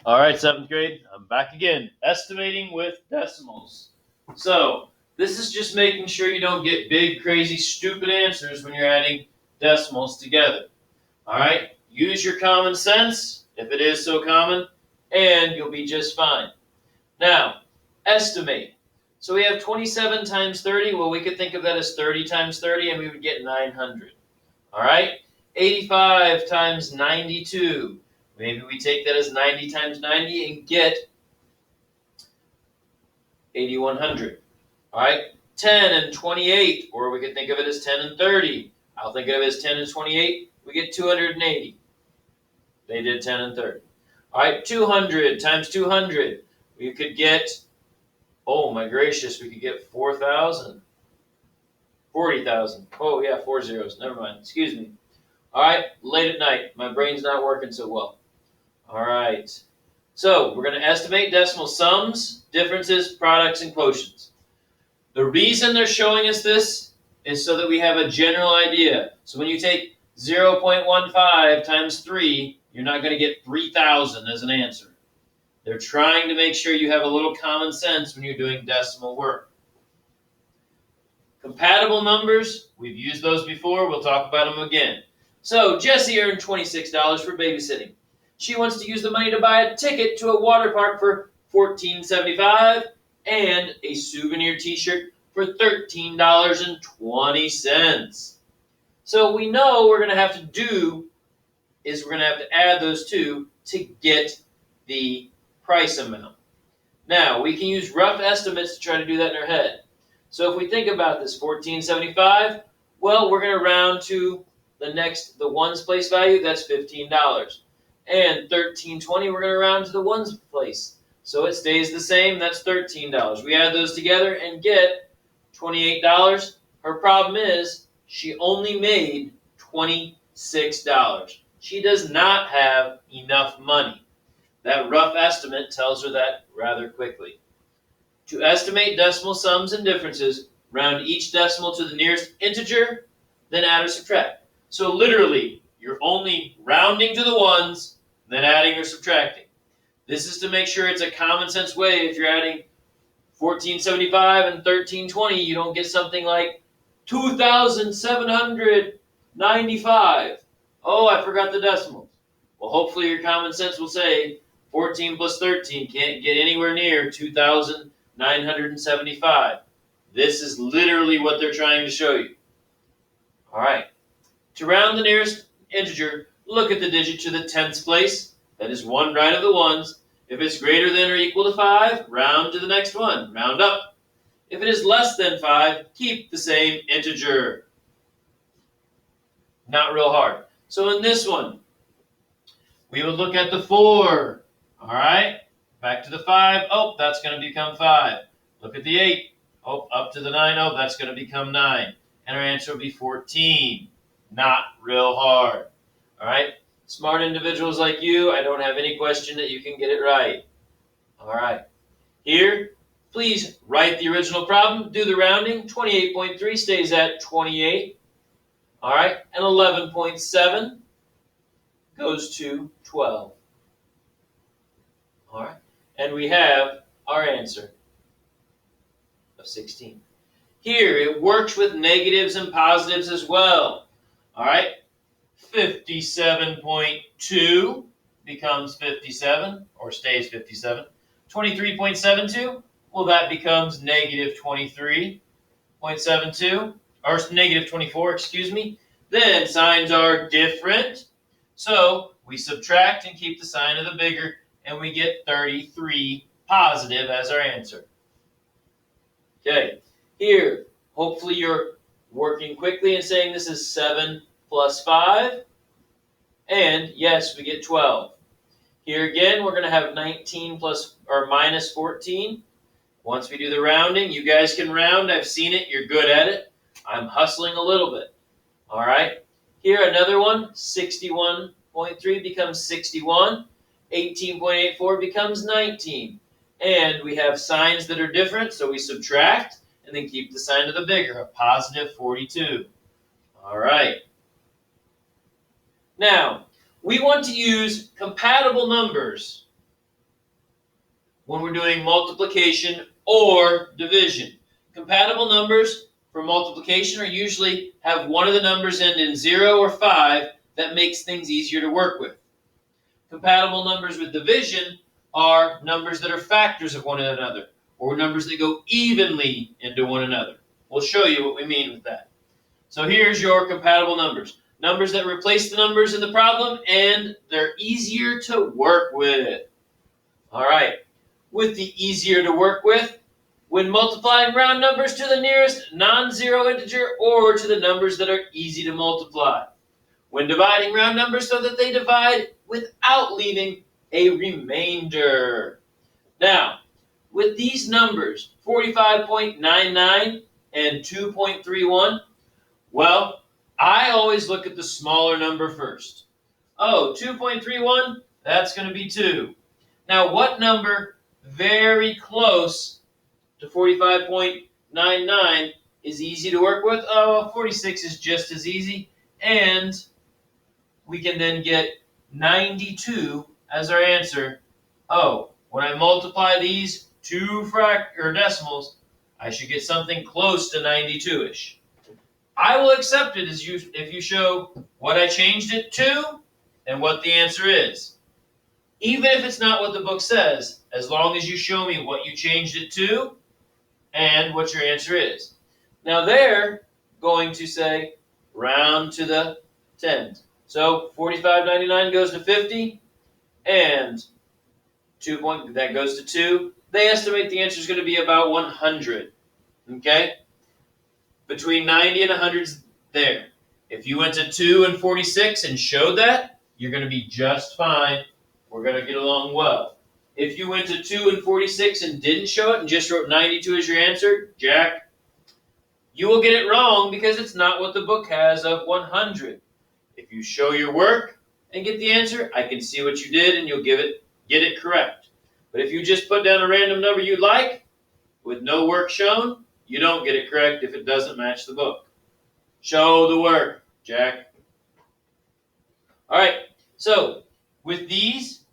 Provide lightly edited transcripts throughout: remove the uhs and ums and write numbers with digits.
All right, 7th grade, I'm back again, estimating with decimals. So this is just making sure you don't get big, crazy, stupid answers when you're adding decimals together. All right, use your common sense, if it is so common, and you'll be just fine. Now, estimate. So we have 27 times 30. Well, we could think of that as 30 times 30, and we would get 900. All right, 85 times 92. Maybe we take that as 90 times 90 and get 8,100. All right, 10 and 28, or we could think of it as 10 and 30. I'll think of it as 10 and 28. We get 280. They did 10 and 30. All right, 200 times 200. We could get, oh my gracious, we could get 4,000. 40,000. Oh yeah, 4 zeros. Never mind. Excuse me. All right, late at night. My brain's not working so well. All right. So we're going to estimate decimal sums, differences, products, and quotients. The reason they're showing us this is so that we have a general idea. So when you take 0.15 times 3, you're not going to get 3,000 as an answer. They're trying to make sure you have a little common sense when you're doing decimal work. Compatible numbers, we've used those before. We'll talk about them again. So Jessie earned $26 for babysitting. She wants to use the money to buy a ticket to a water park for $14.75 and a souvenir t-shirt for $13.20. So we know we're going to have to do is we're going to have to add those two to get the price amount. Now, we can use rough estimates to try to do that in our head. So if we think about this, $14.75, well, we're going to round to the ones place value, that's $15. And $13.20, we're going to round to the ones place. So it stays the same, that's $13. We add those together and get $28. Her problem is she only made $26. She does not have enough money. That rough estimate tells her that rather quickly. To estimate decimal sums and differences, round each decimal to the nearest integer, then add or subtract. So literally, you're only rounding to the ones, then adding or subtracting. This is to make sure it's a common sense way. If you're adding 1475 and 1320, you don't get something like 2,795. Oh, I forgot the decimals. Well, hopefully your common sense will say 14 plus 13 can't get anywhere near 2,975. This is literally what they're trying to show you. All right. To round the nearest integer, look at the digit to the tenths place. That is one right of the ones. If it's greater than or equal to 5, round to the next one. Round up. If it is less than 5, keep the same integer. Not real hard. So in this one, we would look at the 4. All right. Back to the 5. Oh, that's going to become 5. Look at the 8. Oh, up to the 9. Oh, that's going to become 9. And our answer will be 14. Not real hard. All right. Smart individuals like you, I don't have any question that you can get it right. All right. Here, please write the original problem. Do the rounding. 28.3 stays at 28. All right. And 11.7 goes to 12. All right. And we have our answer of 16. Here, it works with negatives and positives as well. All right. 57.2 becomes 57, or stays 57. 23.72, well, that becomes negative 23.72, or negative 24, excuse me. Then signs are different, so we subtract and keep the sign of the bigger, and we get 33 positive as our answer. Okay, here, hopefully you're working quickly and saying this is 7 plus 5, and yes, we get 12. Here again, we're going to have 19 plus or minus 14. Once we do the rounding, you guys can round. I've seen it. You're good at it. I'm hustling a little bit. All right. Here, another one. 61.3 becomes 61. 18.84 becomes 19. And we have signs that are different, so we subtract and then keep the sign of the bigger, a positive 42. All right. Now, we want to use compatible numbers when we're doing multiplication or division. Compatible numbers for multiplication are usually have one of the numbers end in 0 or 5. That makes things easier to work with. Compatible numbers with division are numbers that are factors of one another, or numbers that go evenly into one another. We'll show you what we mean with that. So here's your compatible numbers. Numbers that replace the numbers in the problem, and they're easier to work with. All right. With the easier to work with, when multiplying round numbers to the nearest non-zero integer or to the numbers that are easy to multiply. When dividing round numbers so that they divide without leaving a remainder. Now, with these numbers, 45.99 and 2.31, well, I always look at the smaller number first. Oh, 2.31, that's going to be 2. Now, what number very close to 45.99 is easy to work with? Oh, 46 is just as easy. And we can then get 92 as our answer. Oh, when I multiply these two decimals, I should get something close to 92-ish. I will accept it if you show what I changed it to and what the answer is. Even if it's not what the book says, as long as you show me what you changed it to and what your answer is. Now they're going to say round to the tens. So 45.99 goes to 50, and that goes to 2. They estimate the answer is going to be about 100. Okay? Between 90 and 100 is there. If you went to 2 and 46 and showed that, you're going to be just fine. We're going to get along well. If you went to 2 and 46 and didn't show it and just wrote 92 as your answer, Jack, you will get it wrong because it's not what the book has of 100. If you show your work and get the answer, I can see what you did and you'll get it correct. But if you just put down a random number you like with no work shown, you don't get it correct if it doesn't match the book. Show the work, Jack. All right, so with these,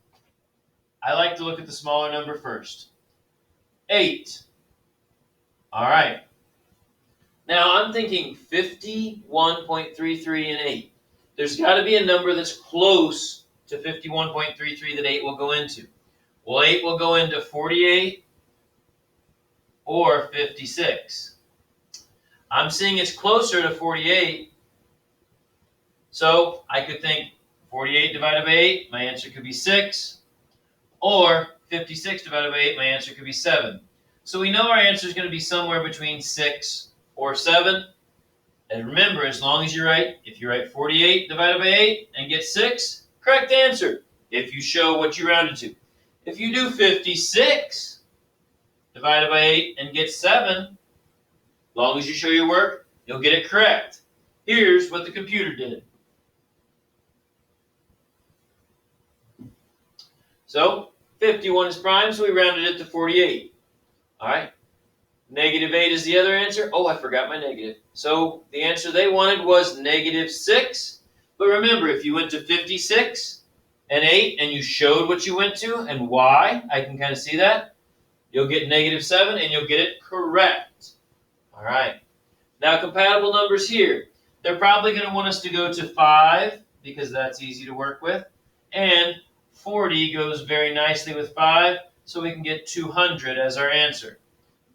I like to look at the smaller number first. 8. All right. Now I'm thinking 51.33 and 8. There's got to be a number that's close to 51.33 that 8 will go into. Well, 8 will go into 48 or 56. I'm seeing it's closer to 48. So I could think 48 divided by 8, my answer could be 6. Or 56 divided by 8, my answer could be 7. So we know our answer is going to be somewhere between 6 or 7. And remember, as long as you write, if you write 48 divided by 8 and get 6, correct answer, if you show what you rounded to. If you do 56 divided by 8 and get 7, as long as you show your work, you'll get it correct. Here's what the computer did. So 51 is prime, so we rounded it to 48. All right. Negative 8 is the other answer. Oh, I forgot my negative. So the answer they wanted was negative 6. But remember, if you went to 56 and 8 and you showed what you went to and why, I can kind of see that, you'll get negative 7 and you'll get it correct. All right. Now, compatible numbers here. They're probably going to want us to go to 5 because that's easy to work with. And 40 goes very nicely with 5, so we can get 200 as our answer.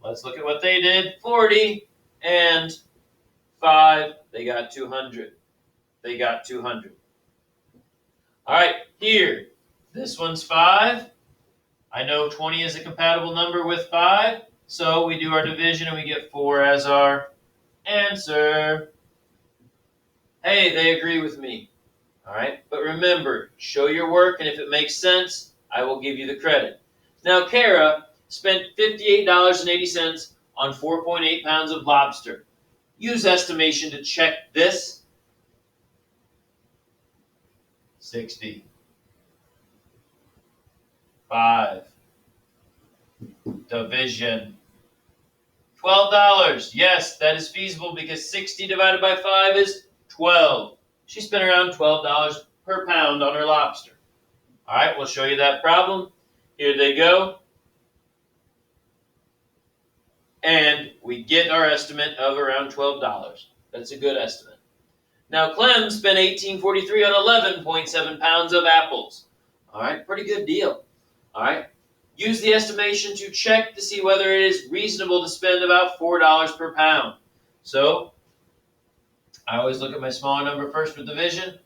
Let's look at what they did. 40 and 5, they got 200. They got 200. All right, here. This one's 5. I know 20 is a compatible number with 5, so we do our division and we get 4 as our answer. Hey, they agree with me. All right, but remember, show your work, and if it makes sense, I will give you the credit. Now, Kara spent $58.80 on 4.8 pounds of lobster. Use estimation to check this. 60. 5. Division. $12. Yes, that is feasible because 60 divided by 5 is 12. She spent around $12 per pound on her lobster. All right, we'll show you that problem. Here they go. and we get our estimate of around $12. That's a good estimate. Now, Clem spent $18.43 on 11.7 pounds of apples. All right, pretty good deal. All right, use the estimation to check to see whether it is reasonable to spend about $4 per pound. So, I always look at my smaller number first with division.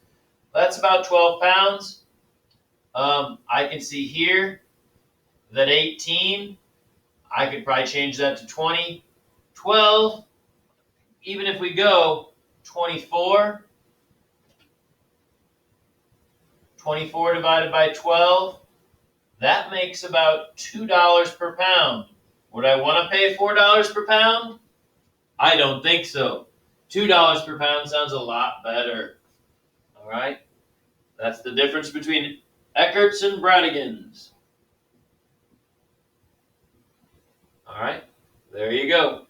That's about 12 pounds. I can see here that 18, I could probably change that to 20. 12, even if we go 24, 24 divided by 12, that makes about $2 per pound. Would I want to pay $4 per pound? I don't think so. $2 per pound sounds a lot better. All right? That's the difference between Eckert's and Bradigan's. All right? There you go.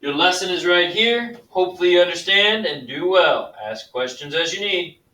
Your lesson is right here. Hopefully you understand and do well. Ask questions as you need.